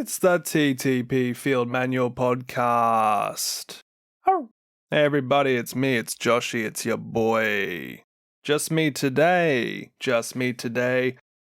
It's the TTP Field Manual podcast. Oh. Hey everybody, it's me, it's Joshy, it's your boy. Just me today.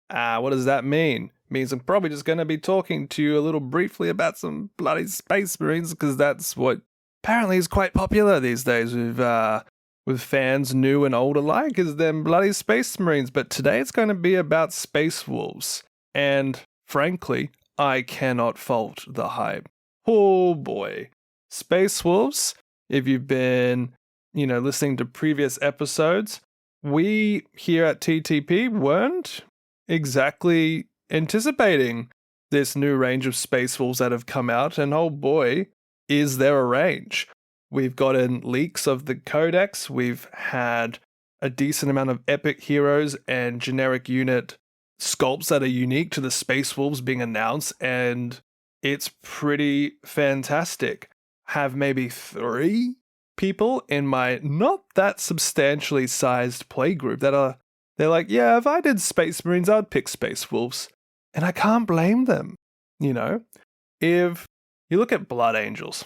What does that mean? Means I'm probably just going to be talking to you a little briefly about some bloody Space Marines, because that's what apparently is quite popular these days with fans new and old alike, is them bloody Space Marines. But today it's going to be about Space Wolves. And frankly, I cannot fault the hype. Oh boy. Space Wolves, if you've been, listening to previous episodes, we here at TTP weren't exactly anticipating this new range of Space Wolves that have come out, and oh boy, is there a range. We've gotten leaks of the Codex, we've had a decent amount of epic heroes and generic unit sculpts that are unique to the Space Wolves being announced, and it's pretty fantastic. Have maybe 3 people in my not that substantially sized playgroup they're like, yeah, if I did Space Marines, I'd pick Space Wolves. And I can't blame them. If you look at Blood Angels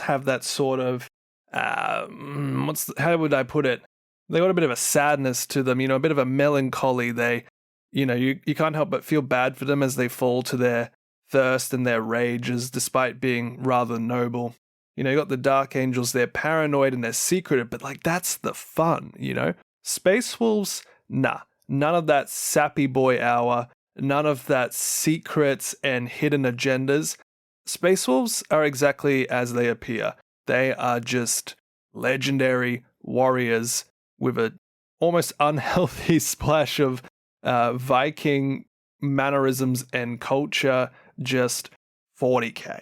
have that sort of, how would I put it? They got a bit of a sadness to them, a bit of a melancholy. You can't help but feel bad for them as they fall to their thirst and their rages, despite being rather noble. You got the Dark Angels, they're paranoid and they're secretive, but that's the fun, Space Wolves, nah. None of that sappy boy hour, none of that secrets and hidden agendas. Space Wolves are exactly as they appear. They are just legendary warriors with a almost unhealthy splash of Viking mannerisms and culture, just 40k.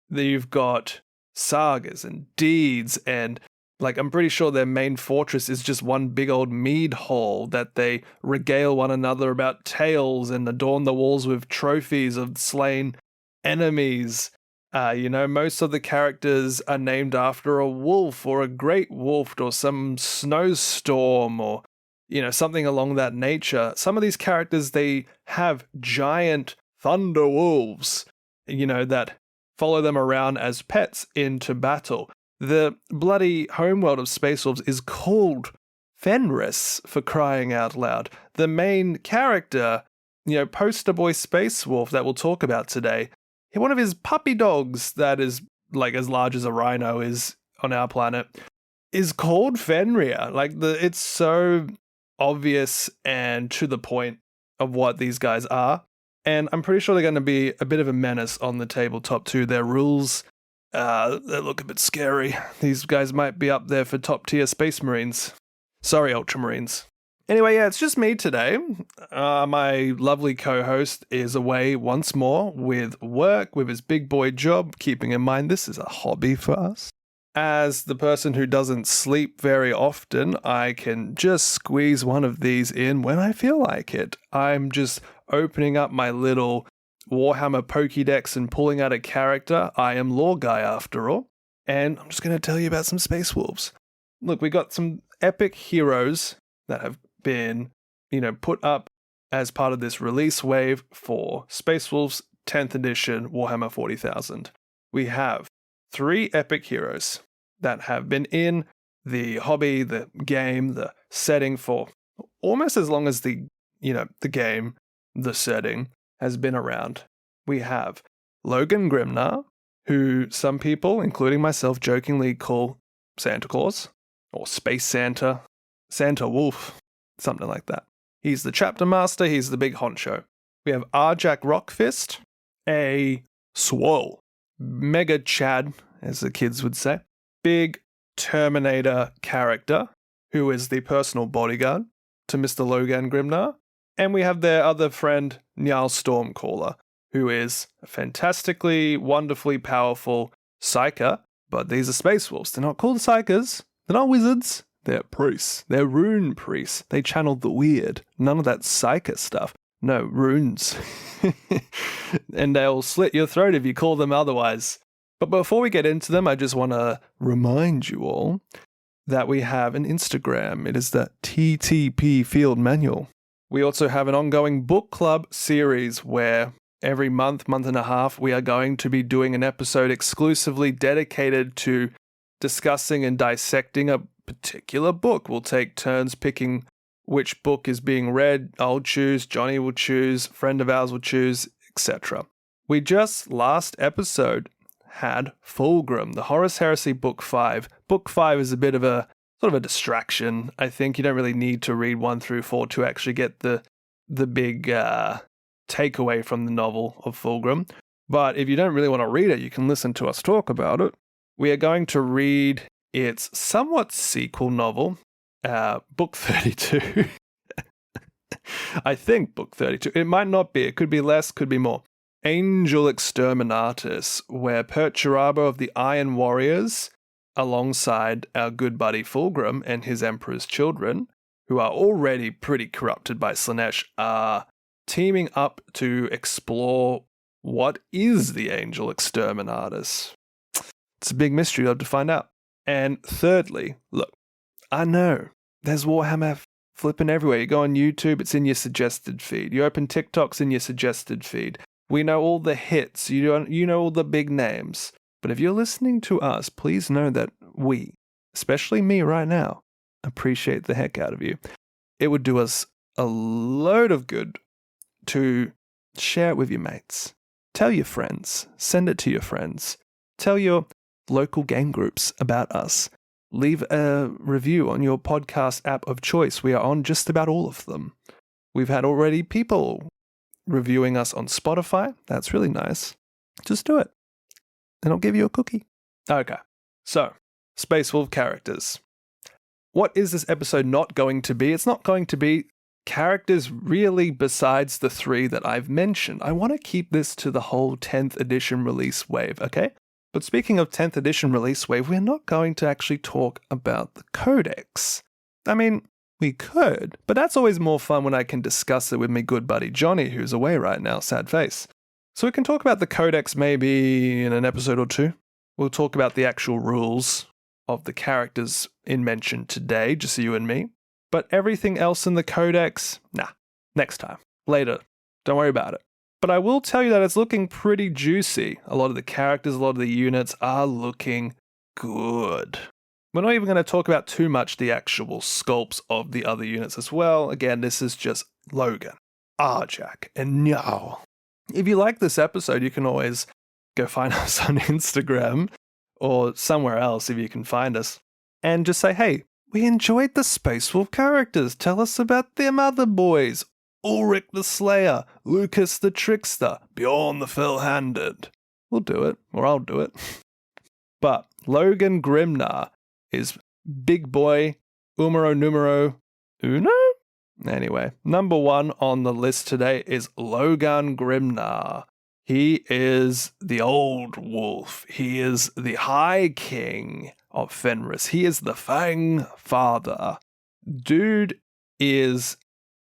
You've got sagas and deeds, and I'm pretty sure their main fortress is just one big old mead hall that they regale one another about tales and adorn the walls with trophies of slain enemies. Most of the characters are named after a wolf or a great wolf or some snowstorm or something along that nature. Some of these characters, they have giant thunder wolves, that follow them around as pets into battle. The bloody homeworld of Space Wolves is called Fenris, for crying out loud. The main character, poster boy Space Wolf that we'll talk about today, one of his puppy dogs that is as large as a rhino is on our planet, is called Fenrir. It's so obvious and to the point of what these guys are. And I'm pretty sure they're going to be a bit of a menace on the tabletop too. Their rules, they look a bit scary. These guys might be up there for top tier Space Marines. Sorry, Ultramarines. Anyway, yeah, it's just me today. My lovely co-host is away once more with work, with his big boy job, keeping in mind this is a hobby for us. As the person who doesn't sleep very often, I can just squeeze one of these in when I feel like it. I'm just opening up my little Warhammer Pokédex and pulling out a character. I am lore guy after all. And I'm just going to tell you about some Space Wolves. Look, we got some epic heroes that have been, put up as part of this release wave for Space Wolves 10th edition Warhammer 40,000. We have 3 epic heroes that have been in the hobby, the game, the setting for almost as long as the game, the setting has been around. We have Logan Grimnar, who some people, including myself, jokingly call Santa Claus or Space Santa, Santa Wolf, something like that. He's the chapter master, he's the big honcho. We have Arjac Rockfist, a swole, mega Chad, as the kids would say, big Terminator character who is the personal bodyguard to Mr. Logan Grimnar. And we have their other friend, Njal Stormcaller, who is a fantastically, wonderfully powerful psyker, but these are Space Wolves. They're not called psykers, they're not wizards, they're priests. They're rune priests. They channel the weird. None of that psyker stuff. No, runes. And they'll slit your throat if you call them otherwise. But before we get into them, I just want to remind you all that we have an Instagram. It is the TTP Field Manual. We also have an ongoing book club series where every month and a half, we are going to be doing an episode exclusively dedicated to discussing and dissecting a particular book. We'll take turns picking which book is being read. I'll choose, Jonny will choose, a friend of ours will choose, etc. We just last episode had Fulgrim, the Horus Heresy Book 5. Book 5 is a bit of a sort of a distraction. I think you don't really need to read 1 through 4 to actually get the big takeaway from the novel of Fulgrim. But if you don't really want to read it, you can listen to us talk about it. We are going to read its somewhat sequel novel, Book 32. I think Book 32. It might not be. It could be less, could be more. Angel Exterminatus, where Perturabo of the Iron Warriors, alongside our good buddy Fulgrim and his Emperor's children, who are already pretty corrupted by Slaanesh, are teaming up to explore what is the Angel Exterminatus. It's a big mystery, you'll have to find out. And thirdly, look, I know there's Warhammer flipping everywhere. You go on YouTube, it's in your suggested feed. You open TikTok's in your suggested feed. We know all the hits. You know all the big names. But if you're listening to us, please know that we, especially me right now, appreciate the heck out of you. It would do us a load of good to share it with your mates. Tell your friends. Send it to your friends. Tell your local game groups about us. Leave a review on your podcast app of choice. We are on just about all of them. We've had already people reviewing us on Spotify. That's really nice. Just do it. And I'll give you a cookie. Okay. So, Space Wolf characters. What is this episode not going to be? It's not going to be characters really besides the 3 that I've mentioned. I want to keep this to the whole 10th edition release wave, okay? But speaking of 10th edition release wave, we're not going to actually talk about the Codex. I mean, we could, but that's always more fun when I can discuss it with my good buddy Jonny, who's away right now, sad face. So we can talk about the Codex maybe in an episode or 2. We'll talk about the actual rules of the characters in mention today, just you and me. But everything else in the Codex, nah, next time, later, don't worry about it. But I will tell you that it's looking pretty juicy. A lot of the characters, a lot of the units are looking good. We're not even going to talk about too much the actual sculpts of the other units as well. Again, this is just Logan, Arjac, and Njal. If you like this episode, you can always go find us on Instagram or somewhere else if you can find us and just say, hey, we enjoyed the Space Wolf characters. Tell us about them other boys. Ulrich the Slayer, Lucas the Trickster, Bjorn the Fell-Handed. We'll do it, or I'll do it. But Logan Grimnar is big boy, numero uno? Anyway, number 1 on the list today is Logan Grimnar. He is the old wolf. He is the High King of Fenris. He is the Fang-Father. Dude is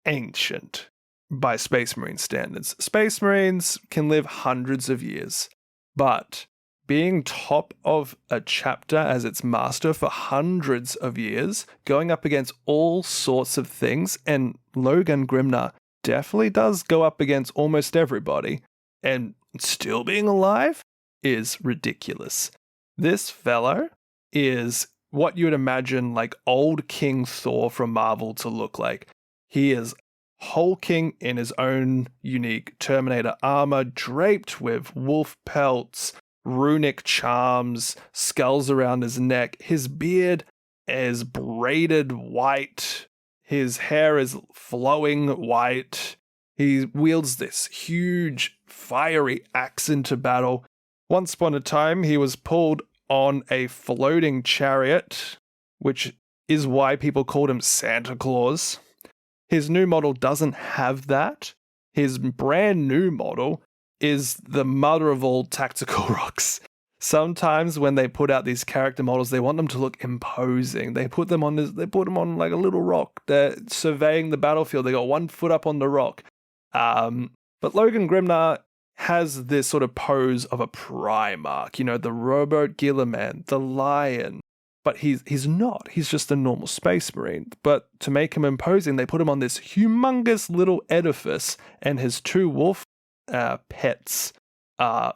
ancient by Space Marine standards. Space Marines can live hundreds of years, but being top of a chapter as its master for hundreds of years, going up against all sorts of things, and Logan Grimnar definitely does go up against almost everybody, and still being alive is ridiculous. This fellow is what you would imagine like old King Thor from Marvel to look like. He is hulking in his own unique Terminator armor, draped with wolf pelts, runic charms, skulls around his neck. His beard is braided white. His hair is flowing white. He wields this huge, fiery axe into battle. Once upon a time, he was pulled on a floating chariot, which is why people called him Santa Claus. His new model doesn't have that. His brand new model is the mother of all tactical rocks. Sometimes when they put out these character models, they want them to look imposing. They put them on like a little rock. They're surveying the battlefield. They got 1 foot up on the rock. But Logan Grimnar has this sort of pose of a Primarch, you know, the rowboat Gilliman, the lion. But he's not. He's just a normal space marine. But to make him imposing, they put him on this humongous little edifice, and his 2 wolf pets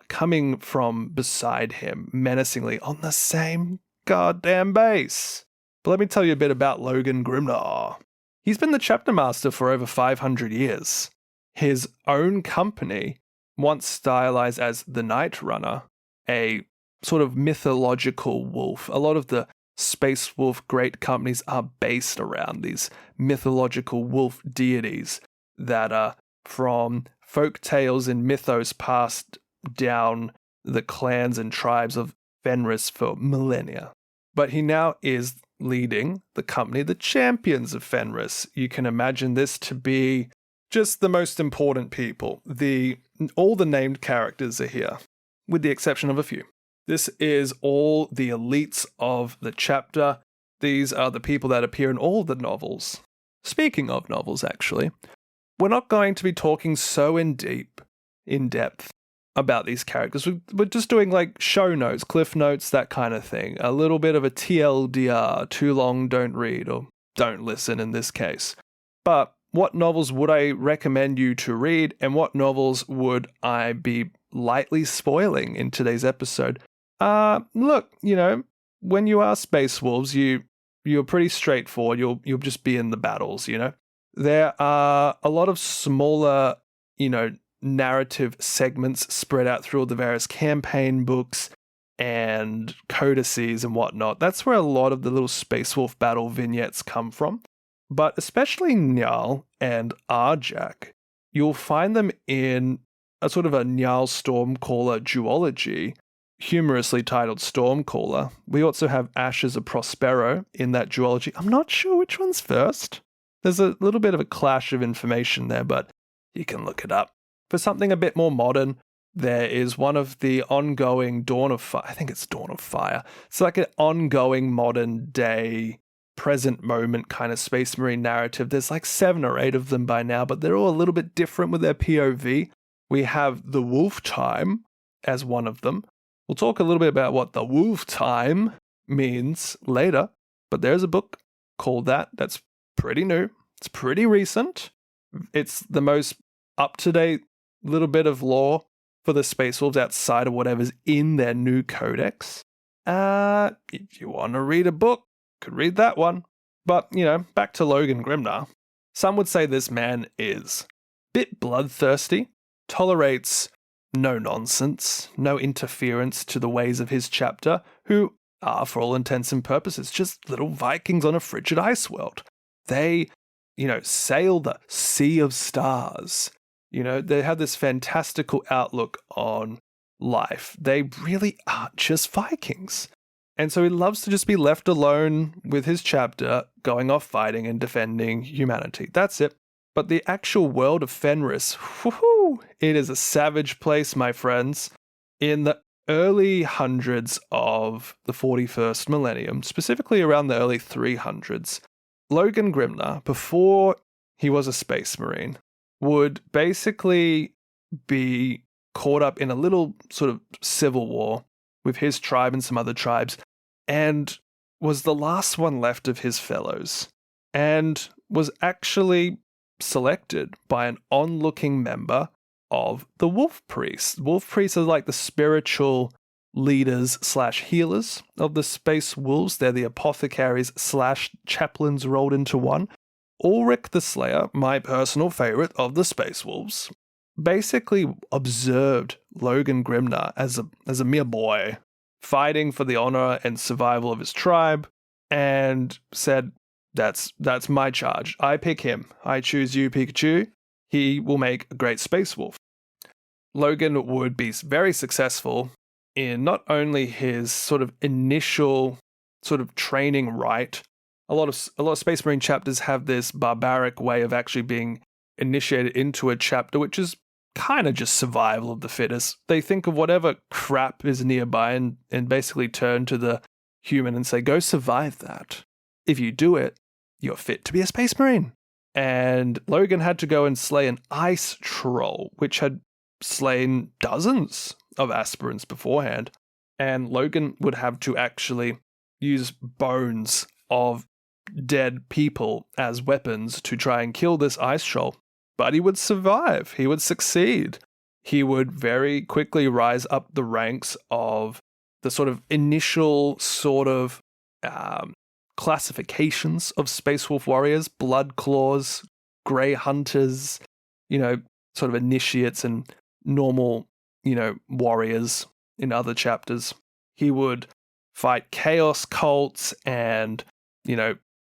coming from beside him menacingly on the same goddamn base. But let me tell you a bit about Logan Grimnar. He's been the chapter master for over 500 years. His own company, once stylized as the Night Runner, a sort of mythological wolf. A lot of the Space Wolf great companies are based around these mythological wolf deities that are from folk tales and mythos passed down the clans and tribes of Fenris for millennia. But he now is leading the company, the Champions of Fenris. You can imagine this to be just the most important people. All the named characters are here, with the exception of a few. This is all the elites of the chapter. These are the people that appear in all the novels. Speaking of novels, actually, we're not going to be talking so in depth about these characters. We're just doing like show notes, cliff notes, that kind of thing. A little bit of a TLDR, too long, don't read, or don't listen in this case. But what novels would I recommend you to read, and what novels would I be lightly spoiling in today's episode? Look, when you are Space Wolves, you're pretty straightforward. You'll just be in the battles, There are a lot of smaller, narrative segments spread out through all the various campaign books and codices and whatnot. That's where a lot of the little Space Wolf battle vignettes come from. But especially Njal and Arjac, you'll find them in a sort of a Njal Stormcaller duology, humorously titled Stormcaller. We also have Ashes of Prospero in that duology. I'm not sure which one's first. There's a little bit of a clash of information there, but you can look it up. For something a bit more modern, there is one of the ongoing Dawn of Fire. I think it's Dawn of Fire. It's like an ongoing modern day, present moment kind of Space Marine narrative. There's like 7 or 8 of them by now, but they're all a little bit different with their POV. We have the Wolftime as one of them. We'll talk a little bit about what the Wolftime means later, but there's a book called that's pretty new. It's pretty recent. It's the most up-to-date little bit of lore for the Space Wolves outside of whatever's in their new Codex. If you want to read a book, could read that one. But, back to Logan Grimnar. Some would say this man is a bit bloodthirsty, tolerates no nonsense, no interference to the ways of his chapter, who are, for all intents and purposes, just little Vikings on a frigid ice world. They, sail the sea of stars. They have this fantastical outlook on life. They really aren't just Vikings. And so he loves to just be left alone with his chapter, going off fighting and defending humanity. That's it. But the actual world of Fenris, it is a savage place, my friends. In the early hundreds of the 41st millennium, specifically around the early 300s, Logan Grimnar, before he was a Space Marine, would basically be caught up in a little sort of civil war with his tribe and some other tribes, and was the last one left of his fellows, and was actually selected by an onlooking member of the Wolf Priests. Wolf Priests are like the spiritual leaders / healers of the Space Wolves. They're the apothecaries / chaplains rolled into one. Ulrich the Slayer, my personal favorite of the Space Wolves, basically observed Logan Grimnar as a mere boy, fighting for the honor and survival of his tribe, and said, that's my charge. I pick him. I choose you, Pikachu. He will make a great Space Wolf. Logan would be very successful in not only his sort of initial sort of training rite. A lot of Space Marine chapters have this barbaric way of actually being initiated into a chapter, which is kind of just survival of the fittest. They think of whatever crap is nearby and basically turn to the human and say, go survive that. If you do it, you're fit to be a Space Marine. And Logan had to go and slay an ice troll, which had slain dozens of aspirants beforehand. And Logan would have to actually use bones of dead people as weapons to try and kill this ice troll. But he would survive. He would succeed. he would very quickly rise up the ranks of the sort of initial sort of classifications of Space Wolf warriors, blood claws, grey hunters, sort of initiates and normal, warriors in other chapters. He would fight chaos cults and,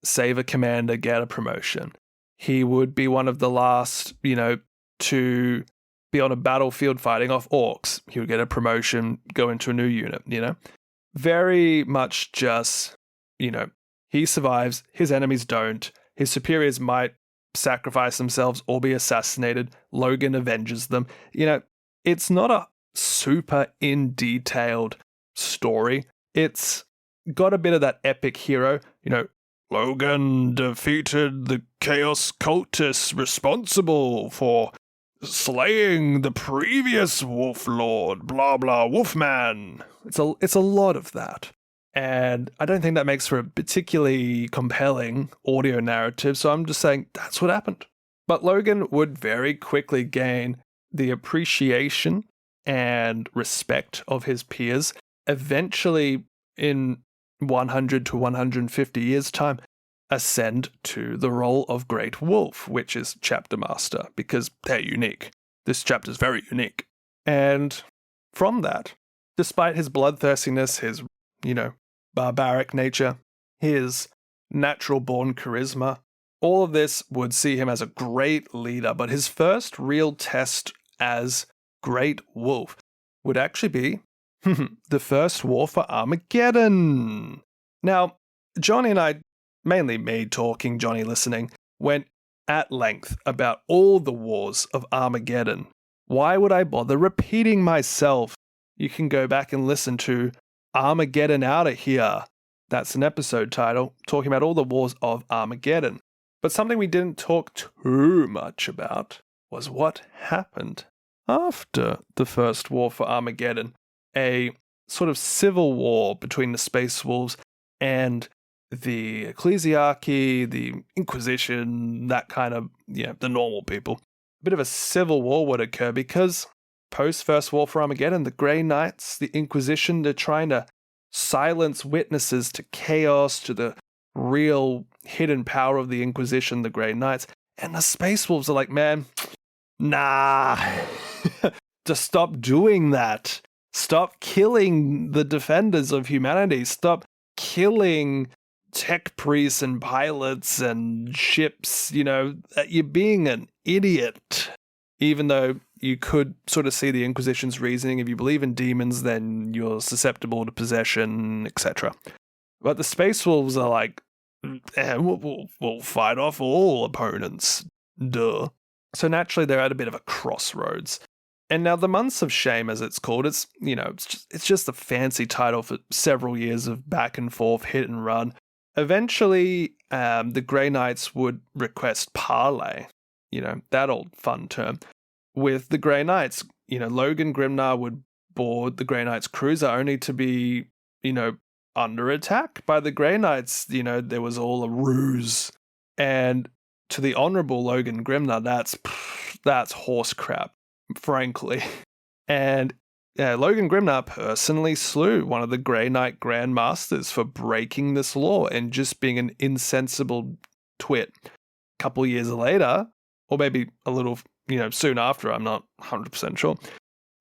save a commander, get a promotion. He would be one of the last, to be on a battlefield fighting off orcs. He would get a promotion, go into a new unit, Very much just, he survives, his enemies don't. His superiors might sacrifice themselves or be assassinated. Logan avenges them. It's not a super in-detailed story. It's got a bit of that epic hero, Logan defeated the chaos cultists responsible for slaying the previous wolf lord, blah blah, wolfman. It's a lot of that. And I don't think that makes for a particularly compelling audio narrative, so I'm just saying that's what happened. But Logan would very quickly gain the appreciation and respect of his peers, eventually in 100 to 150 years' time, ascend to the role of Great Wolf, which is Chapter Master, because they're unique. This chapter's very unique. And from that, despite his bloodthirstiness, his, barbaric nature, his natural-born charisma, all of this would see him as a great leader, but his first real test as Great Wolf would actually be the first war for Armageddon. Now, Jonny and I, mainly me talking, Jonny listening, went at length about all the wars of Armageddon. Why would I bother repeating myself? You can go back and listen to Armageddon Outta Here. That's an episode title, talking about all the wars of Armageddon. But something we didn't talk too much about was what happened after the first war for Armageddon. A sort of civil war between the Space Wolves and the Ecclesiarchy, the Inquisition, that kind of, the normal people. A bit of a civil war would occur because post-First War for Armageddon, the Grey Knights, the Inquisition, they're trying to silence witnesses to chaos, to the real hidden power of the Inquisition, the Grey Knights. And the Space Wolves are like, man, nah, just stop doing that. Stop killing the defenders of humanity. Stop killing tech priests and pilots and ships. You're being an idiot. Even though you could sort of see the Inquisition's reasoning. If you believe in demons, then you're susceptible to possession, etc. But the Space Wolves are like, we'll fight off all opponents. Duh. So naturally, they're at a bit of a crossroads. And now the Months of Shame, as it's called, it's just a fancy title for several years of back and forth, hit and run. Eventually, the Grey Knights would request parley, that old fun term, with the Grey Knights. Logan Grimnar would board the Grey Knights cruiser only to be, under attack by the Grey Knights. There was all a ruse. And to the Honourable Logan Grimnar, that's horse crap, frankly. And Logan Grimnar personally slew one of the Grey Knight Grand Masters for breaking this law and just being an insensible twit. A couple years later, or maybe a little, soon after, I'm not 100% sure,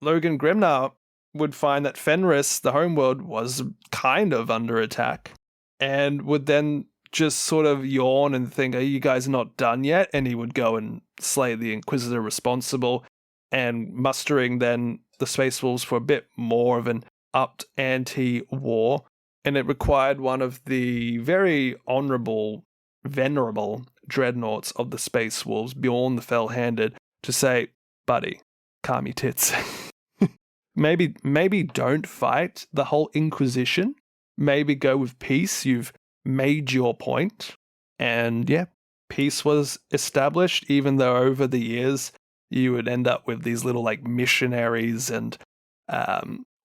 Logan Grimnar would find that Fenris, the homeworld, was kind of under attack and would then just sort of yawn and think, are you guys not done yet? And he would go and slay the Inquisitor responsible, and mustering then the Space Wolves for a bit more of an upped anti-war. And it required one of the very honourable, venerable dreadnoughts of the Space Wolves, Bjorn the Fell-Handed, to say, buddy, calm your tits. Maybe don't fight the whole Inquisition. Maybe go with peace. You've made your point. And yeah, peace was established, even though over the years you would end up with these little missionaries and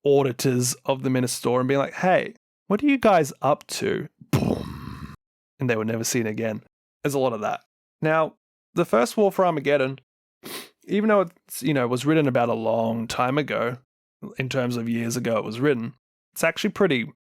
auditors of the Ministor and being like, hey, what are you guys up to? Boom. And they were never seen again. There's a lot of that. Now, the first war for Armageddon, even though it's, was written about a long time ago, in terms of years ago it was written, it's actually pretty,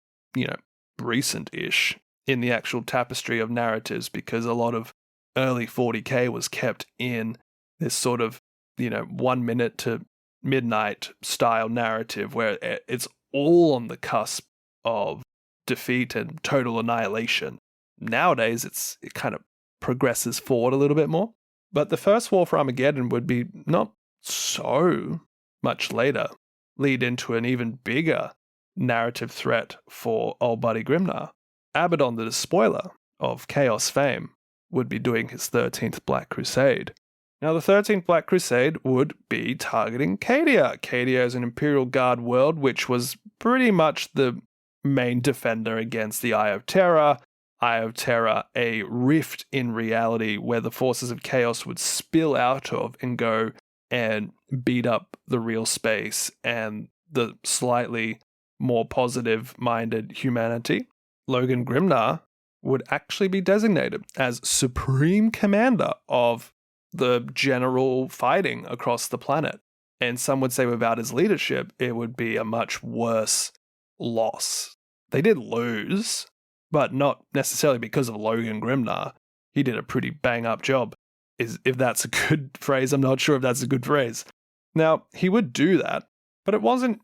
recent-ish in the actual tapestry of narratives, because a lot of early 40k was kept in this sort of, 1 minute to midnight style narrative where it's all on the cusp of defeat and total annihilation. Nowadays, it kind of progresses forward a little bit more. But the first war for Armageddon would be not so much later, lead into an even bigger narrative threat for old buddy Grimnar. Abaddon the Despoiler of Chaos fame would be doing his 13th Black Crusade. Now, the 13th Black Crusade would be targeting Cadia. Cadia is an Imperial Guard world, which was pretty much the main defender against the Eye of Terror. Eye of Terror, a rift in reality where the forces of chaos would spill out of and go and beat up the real space and the slightly more positive-minded humanity. Logan Grimnar would actually be designated as Supreme Commander of the general fighting across the planet. And some would say without his leadership, it would be a much worse loss. They did lose, but not necessarily because of Logan Grimnar. He did a pretty bang-up job. If that's a good phrase, I'm not sure if that's a good phrase. Now, he would do that, but it wasn't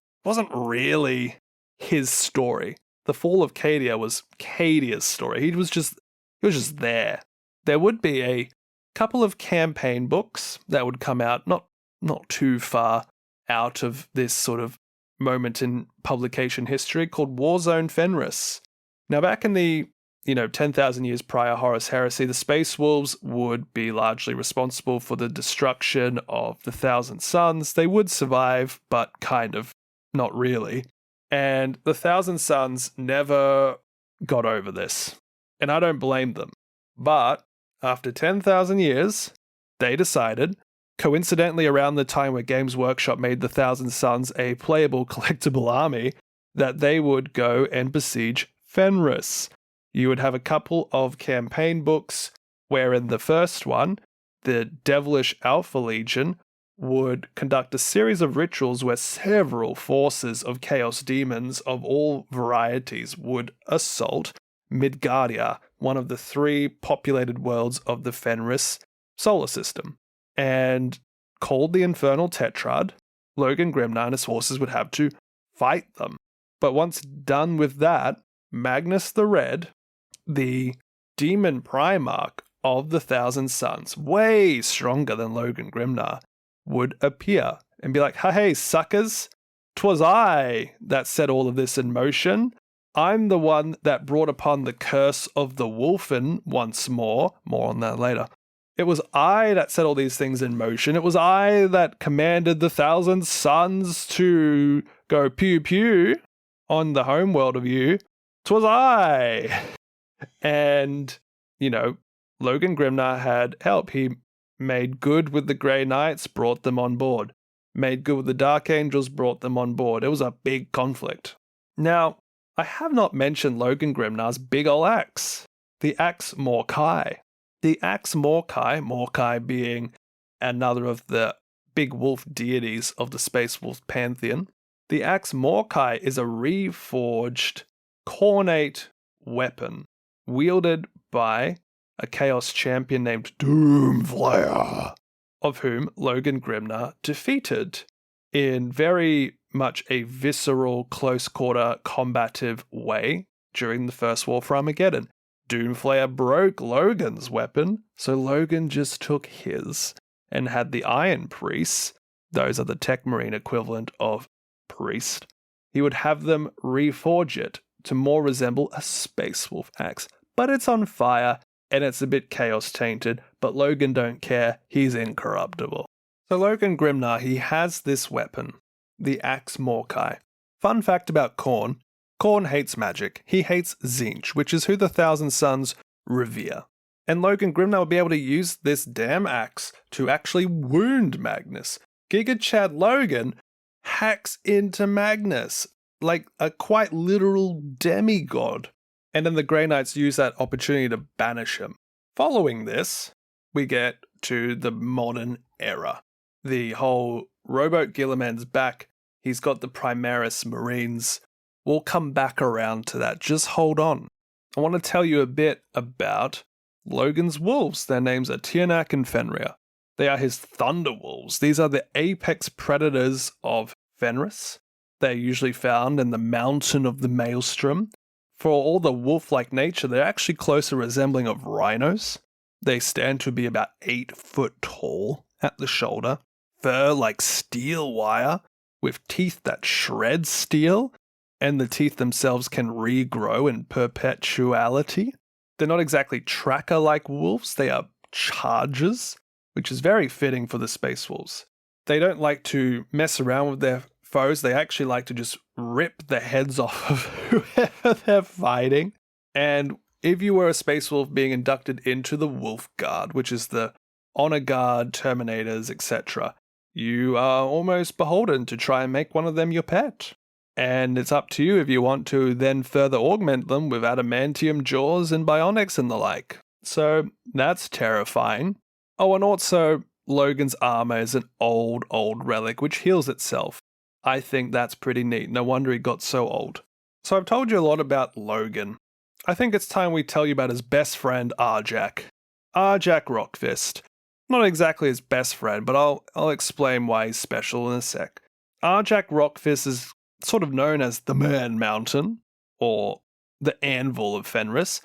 really his story. The fall of Cadia was Cadia's story. He was just there. There would be a couple of campaign books that would come out not too far out of this sort of moment in publication history called Warzone Fenris. Now, back in the 10,000 years prior Horus Heresy, the Space Wolves would be largely responsible for the destruction of the Thousand Suns. They would survive, but kind of not really. And the Thousand Suns never got over this. And I don't blame them. But after 10,000 years, they decided, coincidentally around the time where Games Workshop made the Thousand Suns a playable collectible army, that they would go and besiege Fenris. You would have a couple of campaign books where in the first one, the Devilish Alpha Legion would conduct a series of rituals where several forces of chaos demons of all varieties would assault Midgardia, one of the 3 populated worlds of the Fenris solar system. And called the Infernal Tetrad, Logan Grimnar and his forces would have to fight them. But once done with that, Magnus the Red, the demon Primarch of the Thousand Suns, way stronger than Logan Grimnar, would appear and be like, hey, suckers, 'twas I that set all of this in motion. I'm the one that brought upon the curse of the Wolfen once more. More on that later. It was I that set all these things in motion. It was I that commanded the Thousand Suns to go pew pew on the homeworld of you. 'Twas I. And, Logan Grimnar had help. He made good with the Grey Knights, brought them on board. Made good with the Dark Angels, brought them on board. It was a big conflict. Now, I have not mentioned Logan Grimnar's big ol' axe, the Axe Morkai. The Axe Morkai being another of the big wolf deities of the Space Wolf pantheon. The Axe Morkai is a reforged, cornate weapon wielded by a Chaos champion named Doomflayer, of whom Logan Grimnar defeated in very much a visceral, close-quarter, combative way during the First War for Armageddon. Doomflayer broke Logan's weapon, so Logan just took his and had the Iron Priests, those are the Tech Marine equivalent of priest, he would have them reforge it to more resemble a Space Wolf axe. But it's on fire, and it's a bit chaos-tainted, but Logan don't care, he's incorruptible. So Logan Grimnar, he has this weapon, the Axe Morkai. Fun fact about Khorne, Khorne hates magic. He hates Tzeentch, which is who the Thousand Suns revere. And Logan Grimnar would be able to use this damn axe to actually wound Magnus. Giga Chad Logan hacks into Magnus like a quite literal demigod. And then the Grey Knights use that opportunity to banish him. Following this, we get to the modern era. the whole rowboat Gilliman's back. He's got the Primaris Marines. We'll come back around to that. Just hold on. I want to tell you a bit about Logan's wolves. Their names are Tiernak and Fenrir. They are his thunder wolves. These are the apex predators of Fenris. They're usually found in the mountain of the Maelstrom. For all the wolf-like nature, they're actually closer resembling of rhinos. They stand to be about 8 foot tall at the shoulder. Fur like steel wire, with teeth that shred steel, and the teeth themselves can regrow in perpetuality. They're not exactly tracker like wolves, they are chargers, which is very fitting for the space wolves. They don't like to mess around with their foes, they actually like to just rip the heads off of whoever they're fighting. And if you were a space wolf being inducted into the Wolf Guard, which is the honor guard, terminators, etc., you are almost beholden to try and make one of them your pet. And it's up to you if you want to then further augment them with adamantium jaws and bionics and the like. So that's terrifying. Oh, and also Logan's armor is an old relic which heals itself. I think that's pretty neat. No wonder he got so old. So I've told you a lot about Logan. I think it's time we tell you about his best friend, Arjac. Arjac Rockfist. Not exactly his best friend, but I'll explain why he's special in a sec. Arjac Rockfist is sort of known as the Man Mountain, or the Anvil of Fenris.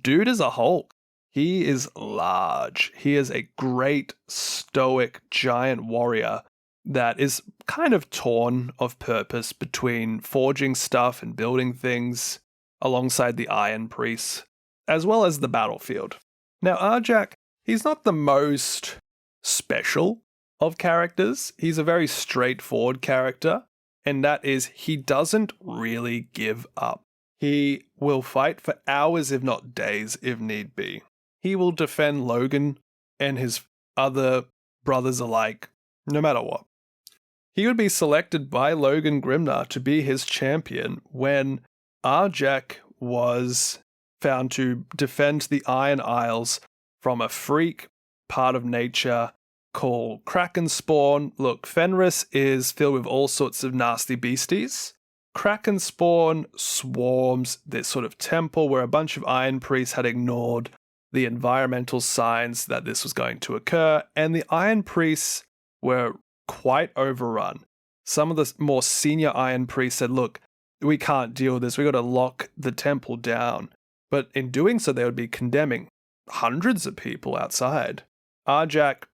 Dude is a Hulk. He is large. He is a great, stoic, giant warrior that is kind of torn of purpose between forging stuff and building things alongside the Iron Priests, as well as the battlefield. Now, Arjac, he's not the most special of characters. He's a very straightforward character, and that is he doesn't really give up. He will fight for hours, if not days, if need be. He will defend Logan and his other brothers alike, no matter what. He would be selected by Logan Grimnar to be his champion when Arjac was found to defend the Iron Isles from a freak part of nature called Kraken Spawn. Look, Fenris is filled with all sorts of nasty beasties. Kraken Spawn swarms this sort of temple where a bunch of Iron Priests had ignored the environmental signs that this was going to occur, and the Iron Priests were quite overrun. Some of the more senior Iron Priests said, look, we can't deal with this, we got to lock the temple down. But in doing so, they would be condemning hundreds of people outside. Arjac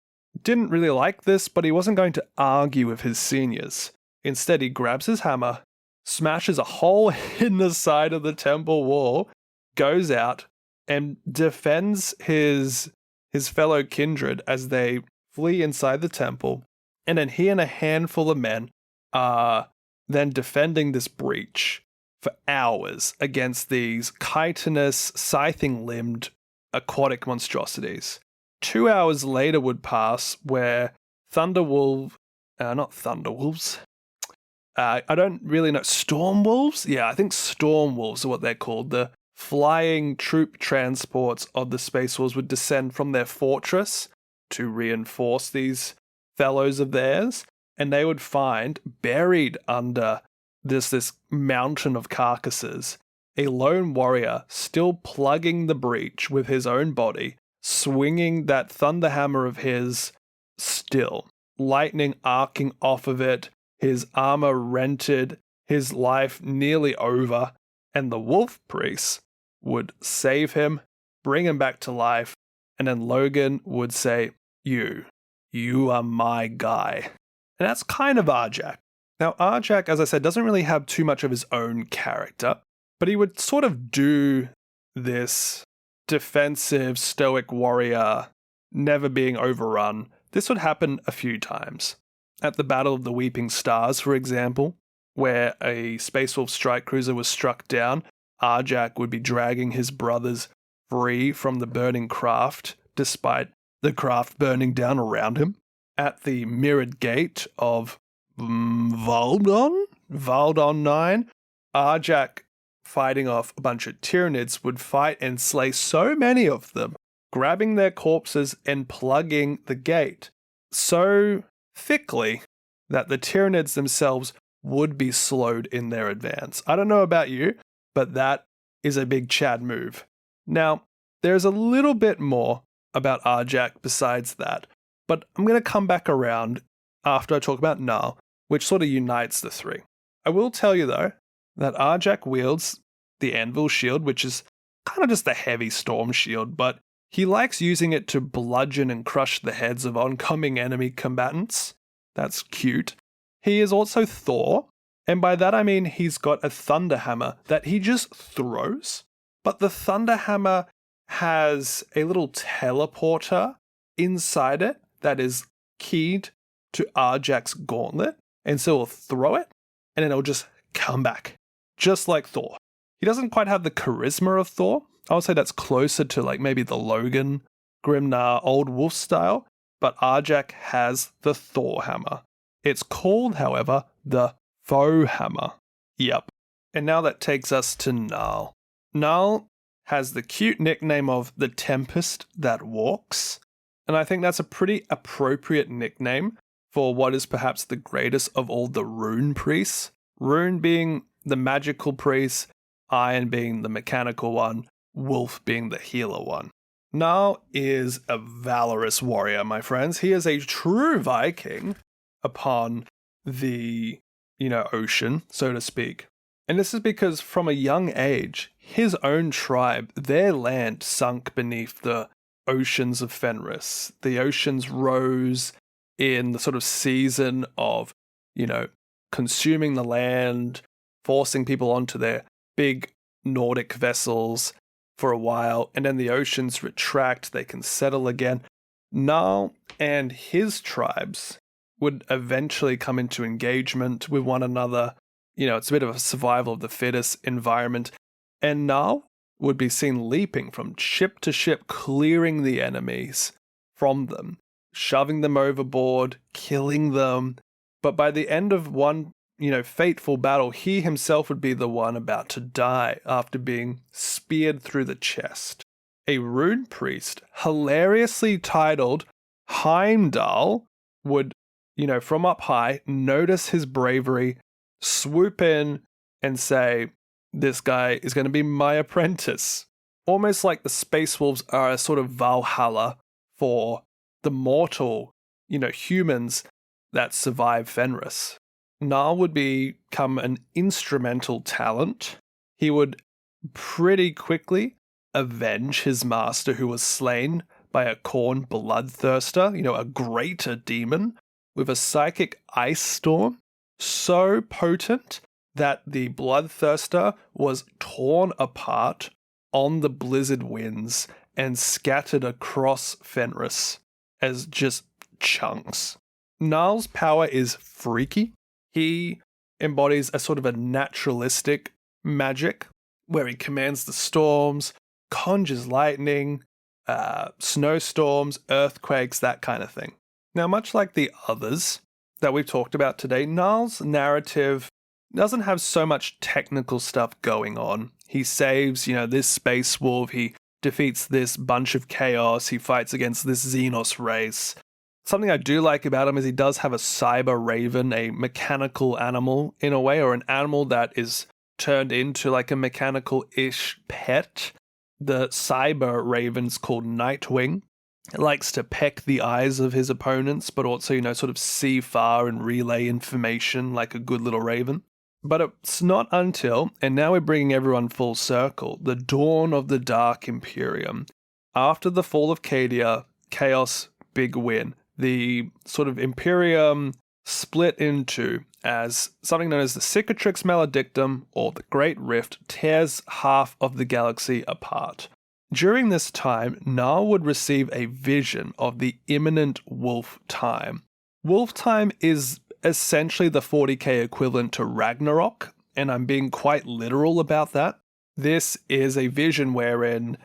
didn't really like this, but he wasn't going to argue with his seniors. Instead, he grabs his hammer, smashes a hole in the side of the temple wall, goes out, and defends his fellow kindred as they flee inside the temple. And then he and a handful of men are then defending this breach for hours against these chitinous, scything-limbed aquatic monstrosities. 2 hours later would pass where Storm Wolves? Yeah, I think Storm Wolves are what they're called. The flying troop transports of the Space Wolves would descend from their fortress to reinforce these fellows of theirs, and they would find buried under this mountain of carcasses a lone warrior still plugging the breach with his own body, swinging that thunderhammer of his still, lightning arcing off of it, his armor rented, his life nearly over, and the Wolf Priest would save him, bring him back to life, and then Logan would say, You are my guy. And that's kind of Arjac. Now, Arjac, as I said, doesn't really have too much of his own character, but he would sort of do this defensive, stoic warrior, never being overrun. This would happen a few times. At the Battle of the Weeping Stars, for example, where a Space Wolf strike cruiser was struck down, Arjac would be dragging his brothers free from the burning craft, despite the craft burning down around him. At the Mirrored Gate of Valdon 9, Arjac, fighting off a bunch of Tyranids, would fight and slay so many of them, grabbing their corpses and plugging the gate. So thickly that the Tyranids themselves would be slowed in their advance. I don't know about you, but that is a big Chad move. Now, there's a little bit more about Arjac besides that, but I'm going to come back around after I talk about Njal, which sort of unites the three. I will tell you, though, that Arjac wields the Anvil Shield, which is kind of just a heavy storm shield, but he likes using it to bludgeon and crush the heads of oncoming enemy combatants. That's cute. He is also Thor, and by that I mean he's got a thunder hammer that he just throws, but the thunder hammer has a little teleporter inside it that is keyed to Arjac's gauntlet, and so he'll throw it, and then it'll just come back, just like Thor. He doesn't quite have the charisma of Thor. I would say that's closer to like maybe the Logan Grimnar old wolf style, but Arjac has the Thor hammer. It's called, however, the faux hammer. Yep. And now that takes us to Njal. Njal has the cute nickname of the Tempest that walks, and I think that's a pretty appropriate nickname for what is perhaps the greatest of all the Rune priests. Rune being the magical priest, Iron being the mechanical one, Wolf being the healer one. Njal is a valorous warrior, my friends. He is a true Viking upon the, ocean, so to speak. And this is because from a young age, his own tribe, their land sunk beneath the oceans of Fenris. The oceans rose in the sort of season of, consuming the land, forcing people onto their big Nordic vessels for a while, and then the oceans retract, they can settle again. Njal and his tribes would eventually come into engagement with one another. It's a bit of a survival of the fittest environment. And Njal would be seen leaping from ship to ship, clearing the enemies from them, shoving them overboard, killing them. But by the end of one, fateful battle, he himself would be the one about to die after being speared through the chest. A Rune Priest, hilariously titled Heimdall, would, from up high, notice his bravery, swoop in and say, this guy is going to be my apprentice. Almost like the Space Wolves are a sort of Valhalla for the mortal, humans that survive Fenris. Njal would become an instrumental talent. He would pretty quickly avenge his master who was slain by a Khorne bloodthirster, a greater demon, with a psychic ice storm so potent that the bloodthirster was torn apart on the blizzard winds and scattered across Fenris as just chunks. Njal's power is freaky. He embodies a sort of a naturalistic magic where he commands the storms, conjures lightning, snowstorms, earthquakes, that kind of thing. Now, much like the others that we've talked about today, Njal's narrative doesn't have so much technical stuff going on. He saves, this space wolf, he defeats this bunch of chaos, he fights against this Xenos race. Something I do like about him is he does have a cyber raven, a mechanical animal in a way, or an animal that is turned into like a mechanical-ish pet. The cyber raven's called Nightwing. It likes to peck the eyes of his opponents, but also, sort of see far and relay information like a good little raven. But it's not until, and now we're bringing everyone full circle, the dawn of the Dark Imperium. After the fall of Cadia, Chaos, big win. The sort of Imperium split into as something known as the Cicatrix Maledictum, or the Great Rift, tears half of the galaxy apart. During this time, Njal would receive a vision of the imminent Wolftime. Wolftime is essentially the 40k equivalent to Ragnarok, and I'm being quite literal about that. This is a vision wherein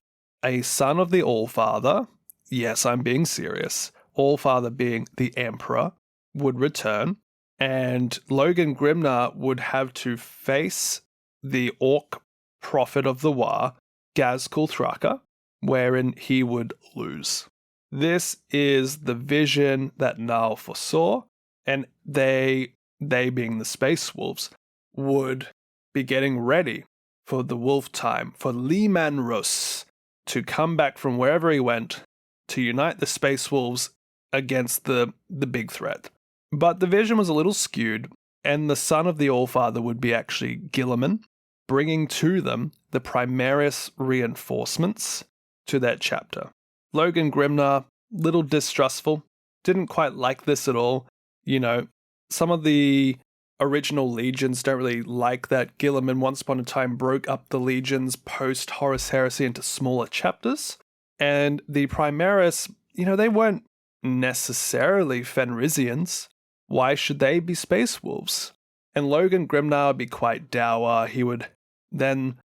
a son of the Allfather, yes, I'm being serious, Allfather being the Emperor, would return, and Logan Grimnar would have to face the Orc Prophet of the War, Gazkul Thraka, wherein he would lose. This is the vision that Njal foresaw, And they being the Space Wolves, would be getting ready for the Wolftime, for Leman Russ to come back from wherever he went to unite the Space Wolves against the big threat. But the vision was a little skewed, and the son of the Allfather would be actually Guilliman, bringing to them the Primaris reinforcements to that chapter. Logan Grimnar, little distrustful, didn't quite like this at all. You know, some of the original legions don't really like that Guilliman once upon a time broke up the legions post Horus Heresy into smaller chapters. And the Primaris, they weren't necessarily Fenrisians. Why should they be Space Wolves? And Logan Grimnar would be quite dour. He would then,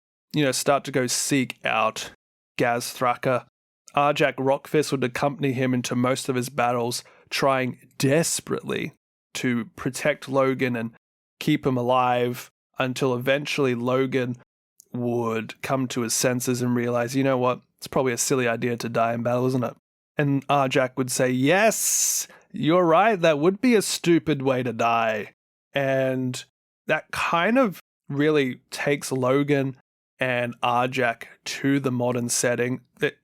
start to go seek out Gaz Thraka. Arjac Rockfist would accompany him into most of his battles, trying desperately to protect Logan and keep him alive until eventually Logan would come to his senses and realize, you know what, it's probably a silly idea to die in battle, isn't it? And Arjac would say, yes, you're right, that would be a stupid way to die. And that kind of really takes Logan and Arjac to the modern setting.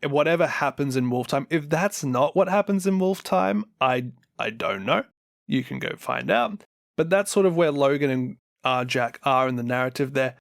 Whatever happens in Wolftime, if that's not what happens in Wolftime, I don't know. You can go find out. But that's sort of where Logan and Arjac are in the narrative. They're,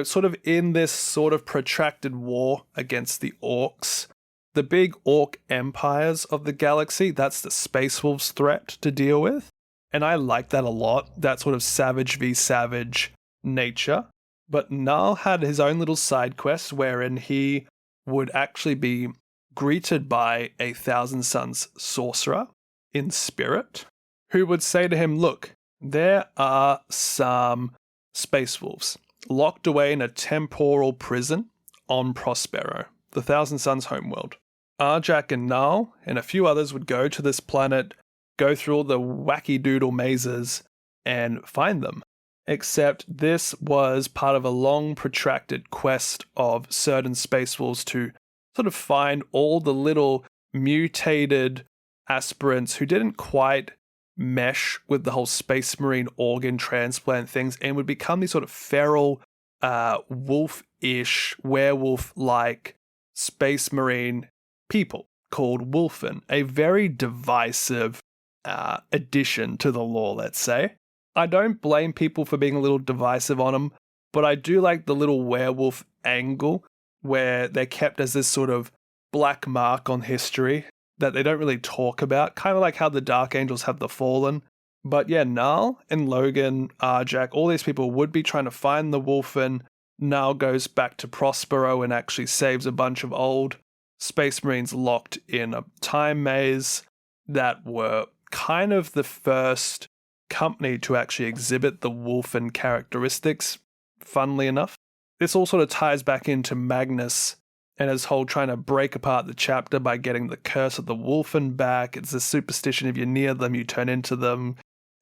sort of in this sort of protracted war against the orcs. The big orc empires of the galaxy, that's the Space Wolves threat to deal with. And I like that a lot, that sort of savage v savage nature. But Njal had his own little side quest wherein he would actually be greeted by a Thousand Suns sorcerer in spirit, who would say to him, look, there are some Space Wolves locked away in a temporal prison on Prospero, the Thousand Suns homeworld. Arjac and Njal and a few others would go to this planet, go through all the wacky doodle mazes, and find them. Except this was part of a long protracted quest of certain Space Wolves to sort of find all the little mutated aspirants who didn't quite mesh with the whole Space Marine organ transplant things and would become these sort of feral, wolf-ish, werewolf-like Space Marine people called Wolfen, a very divisive addition to the lore, let's say. I don't blame people for being a little divisive on them, but I do like the little werewolf angle where they're kept as this sort of black mark on history that they don't really talk about, kind of like how the Dark Angels have the Fallen. But yeah, Njal and Logan, Arjac, all these people would be trying to find the Wolfen. Njal goes back to Prospero and actually saves a bunch of old Space Marines locked in a time maze that were kind of the first company to actually exhibit the Wolfen characteristics, funnily enough. This all sort of ties back into Magnus and his whole trying to break apart the chapter by getting the curse of the Wolfen back. It's a superstition, if you're near them, you turn into them.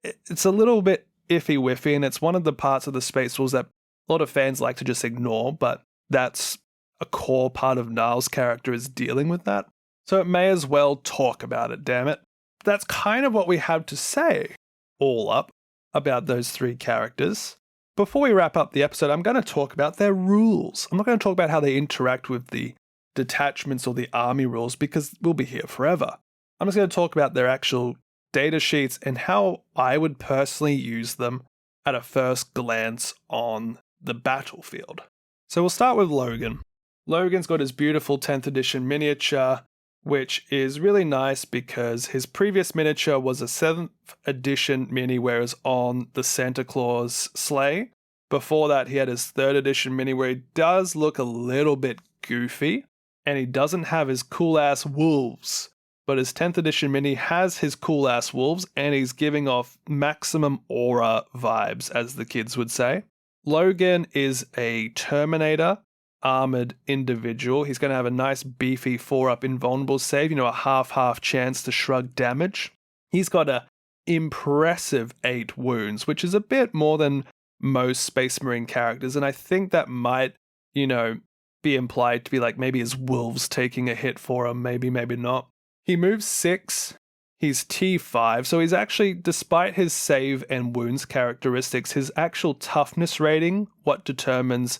It's a little bit iffy-wiffy, and it's one of the parts of the Space Wolves that a lot of fans like to just ignore, but that's a core part of Njal's character, is dealing with that. So it may as well talk about it, damn it. That's kind of what we have to say, all up, about those three characters. Before we wrap up the episode, I'm going to talk about their rules. I'm not going to talk about how they interact with the detachments or the army rules, because we'll be here forever. I'm just going to talk about their actual data sheets and how I would personally use them at a first glance on the battlefield. So we'll start with Logan. Logan's got his beautiful 10th edition miniature, which is really nice because his previous miniature was a 7th edition mini, whereas on the Santa Claus sleigh. Before that, he had his 3rd edition mini, where he does look a little bit goofy, and he doesn't have his cool-ass wolves. But his 10th edition mini has his cool-ass wolves, and he's giving off maximum aura vibes, as the kids would say. Logan is a Terminator armored individual. He's going to have a nice beefy 4-up invulnerable save, a half-half chance to shrug damage. He's got a impressive 8 wounds, which is a bit more than most Space Marine characters, and I think that might, be implied to be like maybe his wolves taking a hit for him, maybe not. He moves 6. He's T5, so he's actually, despite his save and wounds characteristics, his actual toughness rating, what determines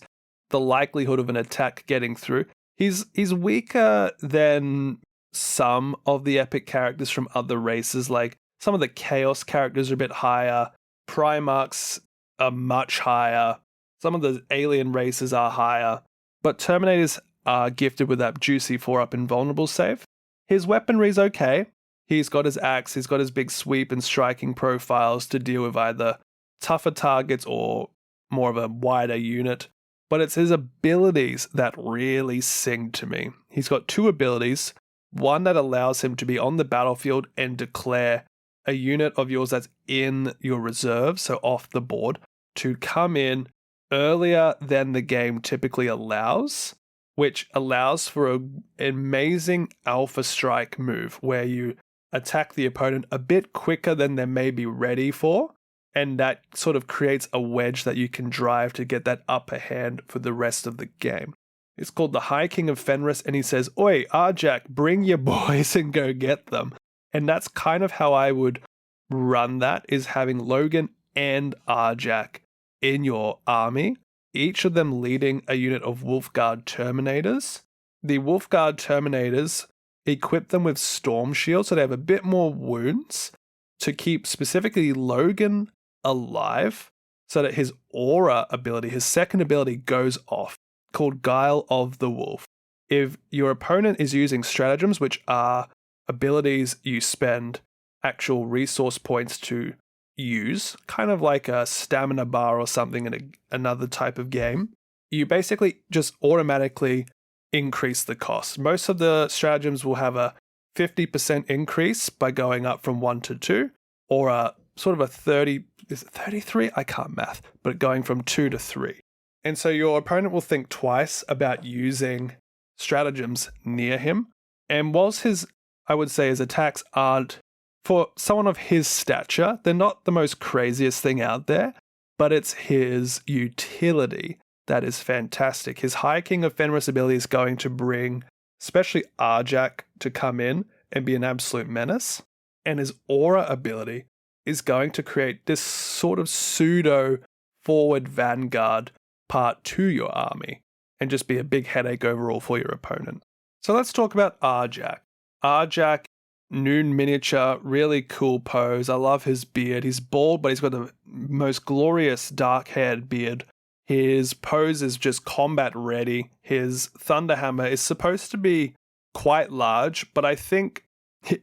the likelihood of an attack getting through, he's weaker than some of the epic characters from other races. Like, some of the Chaos characters are a bit higher, Primarchs are much higher, some of the alien races are higher, but Terminators are gifted with that juicy 4-up invulnerable save. His weaponry's okay. He's got his axe, he's got his big sweep and striking profiles to deal with either tougher targets or more of a wider unit. But it's his abilities that really sing to me. He's got 2 abilities, one that allows him to be on the battlefield and declare a unit of yours that's in your reserve, so off the board, to come in earlier than the game typically allows, which allows for an amazing alpha strike move where you attack the opponent a bit quicker than they may be ready for, and that sort of creates a wedge that you can drive to get that upper hand for the rest of the game. It's called the High King of Fenris, and he says, "Oi, Arjac, bring your boys and go get them." And that's kind of how I would run that, is having Logan and Arjac in your army, each of them leading a unit of Wolfguard Terminators. The Wolfguard Terminators, equip them with Storm Shield so they have a bit more wounds to keep specifically Logan alive, so that his aura ability, his second ability, goes off, called Guile of the Wolf. If your opponent is using stratagems, which are abilities you spend actual resource points to use, kind of like a stamina bar or something in another type of game, you basically just automatically increase the cost. Most of the stratagems will have a 50% increase by going up from 1 to 2, or a sort of a 30, is it 33? I can't math, but going from 2 to 3. And so your opponent will think twice about using stratagems near him. And whilst his, I would say his attacks aren't, for someone of his stature, they're not the most craziest thing out there, but it's his utility that is fantastic. His High King of Fenris ability is going to bring, especially Arjac, to come in and be an absolute menace. And his aura ability is going to create this sort of pseudo forward vanguard part to your army and just be a big headache overall for your opponent. So let's talk about Arjac. Arjac, Noon miniature, really cool pose. I love his beard. He's bald, but he's got the most glorious dark-haired beard. His pose is just combat ready. His Thunderhammer is supposed to be quite large, but I think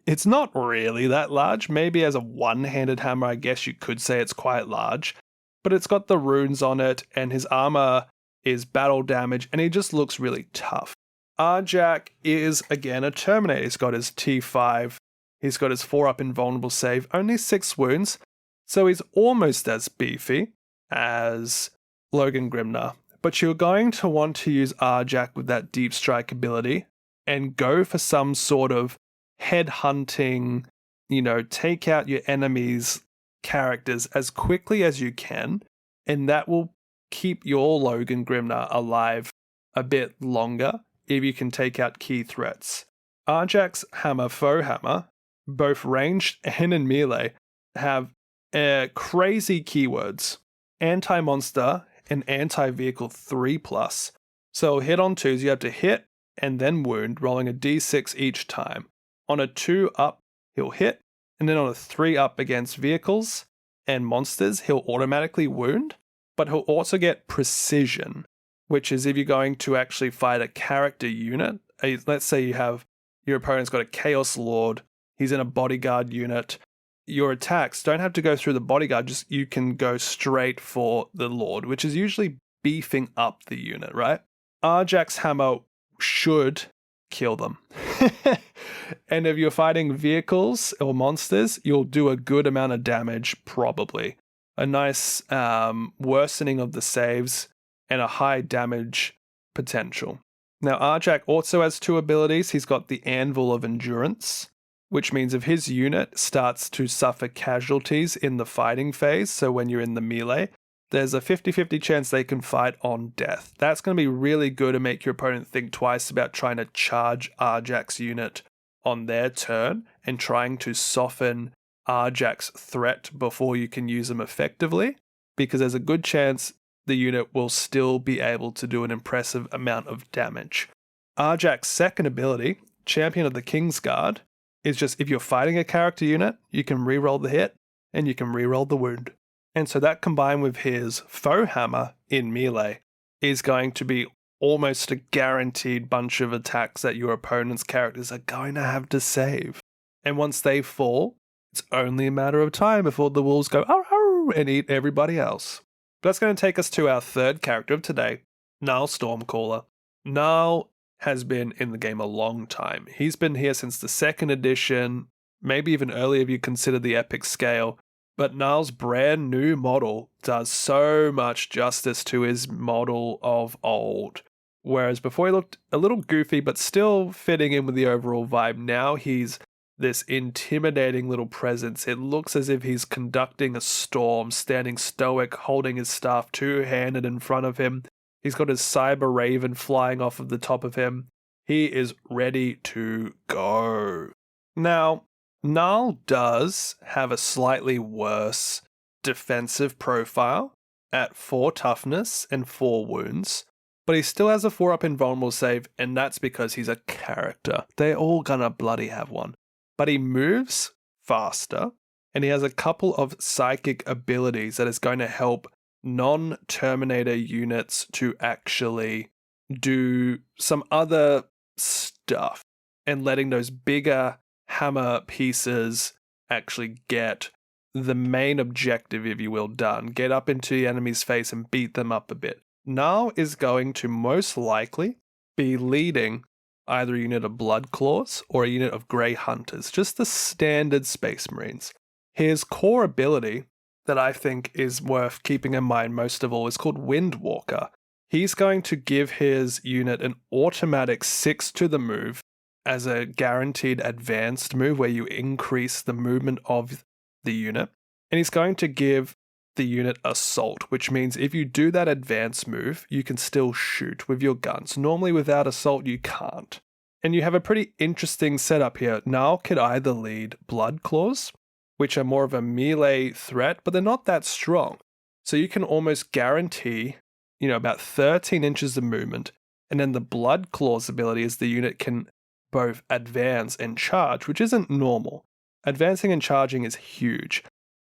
it's not really that large. Maybe as a one-handed hammer, I guess you could say it's quite large. But it's got the runes on it, and his armor is battle damage, and he just looks really tough. Arjac is, again, a Terminator. He's got his T5. He's got his 4-up invulnerable save. Only 6 wounds. So he's almost as beefy as Logan Grimnar. But you're going to want to use Arjac with that deep strike ability and go for some sort of head-hunting, take out your enemies' characters as quickly as you can. And that will keep your Logan Grimnar alive a bit longer if you can take out key threats. Arjac's hammer, faux hammer, both ranged and in melee, have crazy keywords. Anti-monster and anti-vehicle 3+. So hit on 2s, you have to hit and then wound, rolling a d6 each time. On a 2 up, he'll hit, and then on a 3 up against vehicles and monsters, he'll automatically wound, but he'll also get precision, which is if you're going to actually fight a character unit. Let's say your opponent's got a Chaos Lord, he's in a bodyguard unit. Your attacks don't have to go through the bodyguard, just you can go straight for the Lord, which is usually beefing up the unit, right? Arjac's hammer should kill them. And if you're fighting vehicles or monsters, you'll do a good amount of damage, probably. A nice worsening of the saves and a high damage potential. Now, Arjac also has 2 abilities. He's got the Anvil of Endurance, which means if his unit starts to suffer casualties in the fighting phase, so when you're in the melee, there's a 50-50 chance they can fight on death. That's going to be really good to make your opponent think twice about trying to charge Arjac's unit on their turn and trying to soften Arjac's threat before you can use them effectively, because there's a good chance the unit will still be able to do an impressive amount of damage. Arjac's second ability, Champion of the Kingsguard, is just if you're fighting a character unit, you can reroll the hit and you can reroll the wound. And so that combined with his foe hammer in melee is going to be almost a guaranteed bunch of attacks that your opponent's characters are going to have to save. And once they fall, it's only a matter of time before the wolves go "Arr, arr," and eat everybody else. That's going to take us to our third character of today, Njal Stormcaller. Njal has been in the game a long time. He's been here since the 2nd edition, maybe even earlier if you consider the epic scale. But Njal's brand new model does so much justice to his model of old. Whereas before he looked a little goofy, but still fitting in with the overall vibe, now he's this intimidating little presence. It looks as if he's conducting a storm, standing stoic, holding his staff two-handed in front of him. He's got his cyber raven flying off of the top of him. He is ready to go. Now, Njal does have a slightly worse defensive profile at 4 toughness and 4 wounds, but he still has a 4-up invulnerable save, and that's because he's a character. They're all gonna bloody have one. But he moves faster, and he has a couple of psychic abilities that is going to help non-Terminator units to actually do some other stuff, and letting those bigger hammer pieces actually get the main objective, if you will, done. Get up into the enemy's face and beat them up a bit. Njal is going to most likely be leading either a unit of Blood Claws or a unit of Grey Hunters, just the standard Space Marines. His core ability that I think is worth keeping in mind most of all is called Windwalker. He's going to give his unit an automatic 6 to the move as a guaranteed advanced move where you increase the movement of the unit. And he's going to give the unit Assault, which means if you do that advanced move, you can still shoot with your guns. Normally without Assault, you can't. And you have a pretty interesting setup here. Njal could either lead Blood Claws, which are more of a melee threat, but they're not that strong. So you can almost guarantee, about 13 inches of movement. And then the Blood Claws ability is the unit can both advance and charge, which isn't normal. Advancing and charging is huge.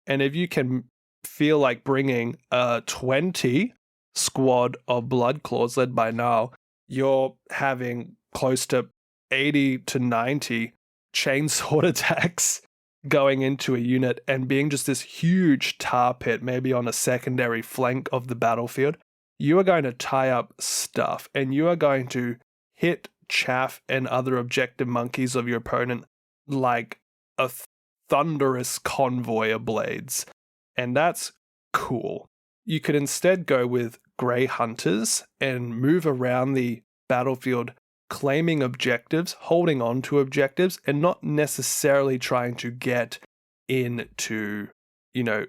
And if you can feel like bringing a 20 squad of Blood Claws led by Njal, you're having close to 80 to 90 chainsword attacks going into a unit and being just this huge tar pit, maybe on a secondary flank of the battlefield. You are going to tie up stuff, and you are going to hit chaff and other objective monkeys of your opponent like a thunderous convoy of blades. And that's cool. You could instead go with Grey Hunters and move around the battlefield claiming objectives, holding on to objectives, and not necessarily trying to get into,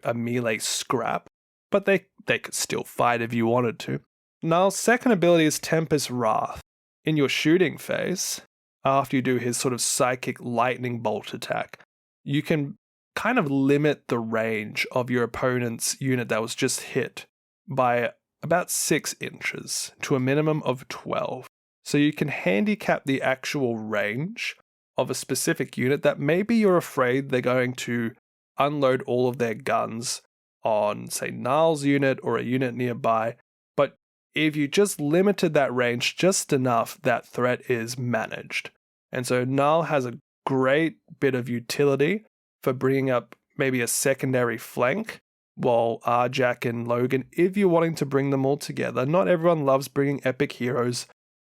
a melee scrap. But they could still fight if you wanted to. Njal's second ability is Tempest Wrath. In your shooting phase, after you do his sort of psychic lightning bolt attack, you can kind of limit the range of your opponent's unit that was just hit by about 6 inches to a minimum of 12. So you can handicap the actual range of a specific unit that maybe you're afraid they're going to unload all of their guns on, say, Njal's unit or a unit nearby. But if you just limited that range just enough, that threat is managed. And so Njal has a great bit of utility for bringing up maybe a secondary flank, while Arjac and Logan, if you're wanting to bring them all together. Not everyone loves bringing epic heroes.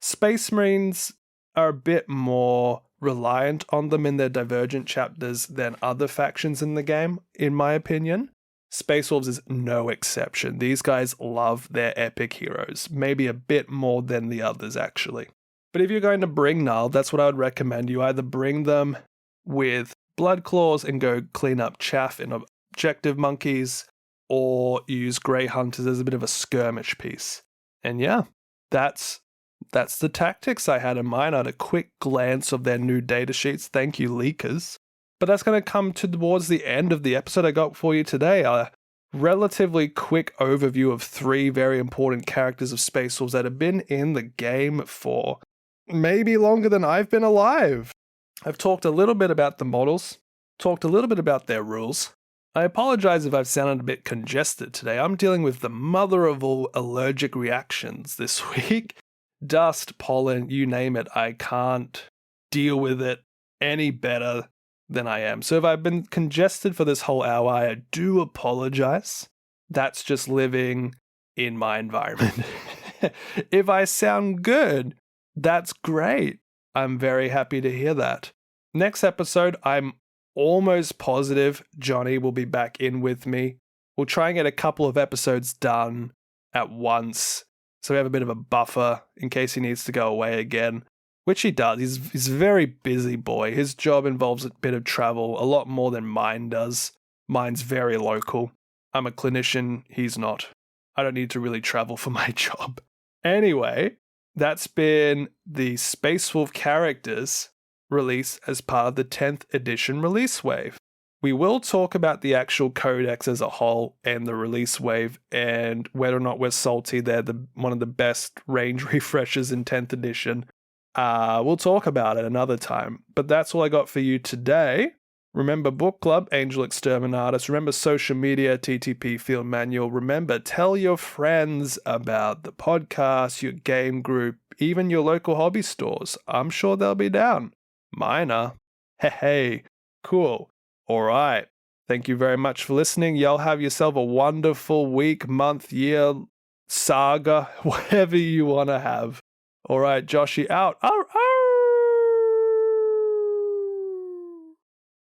Space Marines are a bit more reliant on them in their divergent chapters than other factions in the game, in my opinion. Space Wolves is no exception. These guys love their epic heroes, maybe a bit more than the others actually. But if you're going to bring Njal, that's what I would recommend. You either bring them with Blood Claws and go clean up chaff and objective monkeys, or use Grey Hunters as a bit of a skirmish piece. And yeah, that's that's the tactics I had in mind. I had a quick glance of their new datasheets. Thank you, leakers. But that's going to come towards the end of the episode I got for you today. A relatively quick overview of 3 very important characters of Space Wolves that have been in the game for maybe longer than I've been alive. I've talked a little bit about the models, talked a little bit about their rules. I apologize if I've sounded a bit congested today. I'm dealing with the mother of all allergic reactions this week. Dust, pollen, you name it. I can't deal with it any better than I am. So if I've been congested for this whole hour, I do apologize. That's just living in my environment. If I sound good, that's great. I'm very happy to hear that. Next episode, I'm almost positive Jonny will be back in with me. We'll try and get a couple of episodes done at once, so we have a bit of a buffer in case he needs to go away again, which he does. He's a very busy boy. His job involves a bit of travel, a lot more than mine does. Mine's very local. I'm a clinician, he's not. I don't need to really travel for my job. Anyway, that's been the Space Wolf characters release as part of the 10th edition release wave. We will talk about the actual Codex as a whole and the release wave and whether or not we're salty they're one of the best range refreshers in 10th edition. We'll talk about it another time. But that's all I got for you today. Remember Book Club, Angel Exterminatus. Remember social media, TTP Field Manual. Remember, tell your friends about the podcast, your game group, even your local hobby stores. I'm sure they'll be down. Mine are. Hey, cool. All right. Thank you very much for listening. Y'all have yourself a wonderful week, month, year, saga, whatever you want to have. All right, Joshy out.